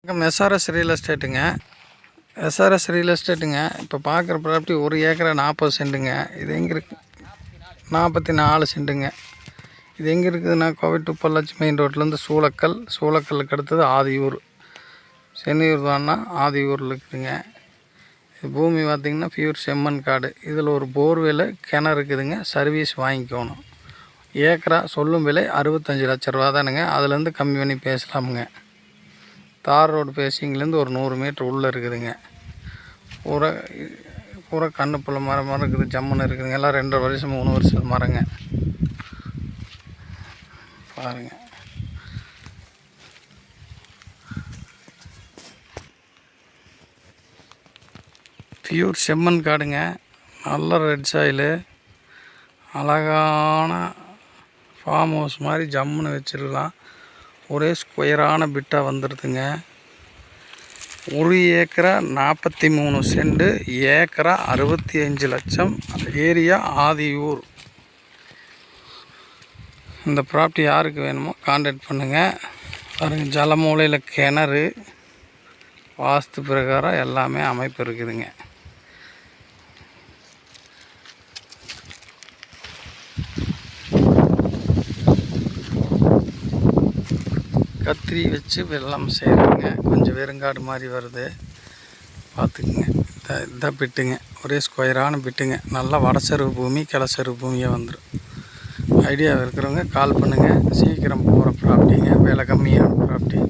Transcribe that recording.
வணக்கம். SRS real எஸ்டேட்டுங்க. SRS real எஸ்டேட்டுங்க. இப்போ பார்க்குற ப்ராப்பர்ட்டி 1 ஏக்கரா 40 சென்ட்டுங்க. இது எங்கே இருக்குது? 44 சென்ட்டுங்க. இது எங்கே இருக்குதுன்னா, கோவை டு பொள்ளாச்சி மெயின் ரோட்லேருந்து சூளக்கல்லுக்கு அடுத்தது ஆதியூர். சென்னியூர் தான்னா ஆதியூரில் இருக்குதுங்க. இது பூமி பார்த்திங்கன்னா பியூர் செம்மண் காடு. இதில் ஒரு போர்வெல் கிணறு இருக்குதுங்க. சர்வீஸ் வாங்கிக்கணும். ஏக்கரா சொல்லும் விலை 65 லட்ச ரூபா தானுங்க. அதுலேருந்து கம்மி பண்ணி பேசலாமுங்க. தார் ரோடு பேசிங்லேருந்து ஒரு 100 மீட்டர் உள்ளே இருக்குதுங்க. பூரா கண்ணுப்புள்ள மரம் இருக்குது. ஜம்முன்னு இருக்குதுங்க. எல்லாம் 2.5 வருஷம் 3 வருஷம் மரங்க. பாருங்கள். பியூர் செம்மண் காடுங்க. நல்ல ரெட் சாயிலு. அழகான ஃபார்ம் ஹவுஸ் மாதிரி ஜம்முன்னு வச்சிடலாம். ஒரே ஸ்கொயரான பிட்டாக வந்துடுதுங்க. 1 ஏக்கரா 43 சென்ட், ஏக்கரா 65 லட்சம். ஏரியா ஆதியூர். இந்த ப்ராப்பர்ட்டி யாருக்கு வேணுமோ கான்டாக்ட் பண்ணுங்கள். பாருங்கள், ஜலமூலையில் கிணறு, வாஸ்து பிரகாரம் எல்லாமே அமைப்பு இருக்குதுங்க. கத்திரி வச்சு வெள்ளம் செய்கிறாங்க. கொஞ்சம் வெறுங்காடு மாதிரி வருது, பார்த்துக்குங்க. இதான் பிட்டுங்க. ஒரே ஸ்கொயரான பிட்டுங்க. நல்லா வடசருவு பூமி, கிளச்சருவு பூமியாக வந்துடும். ஐடியா இருக்கிறவங்க கால் பண்ணுங்கள். சீக்கிரம் போகிற ப்ராப்பர்ட்டிங்க. விலை கம்மியான ப்ராப்பர்ட்டி.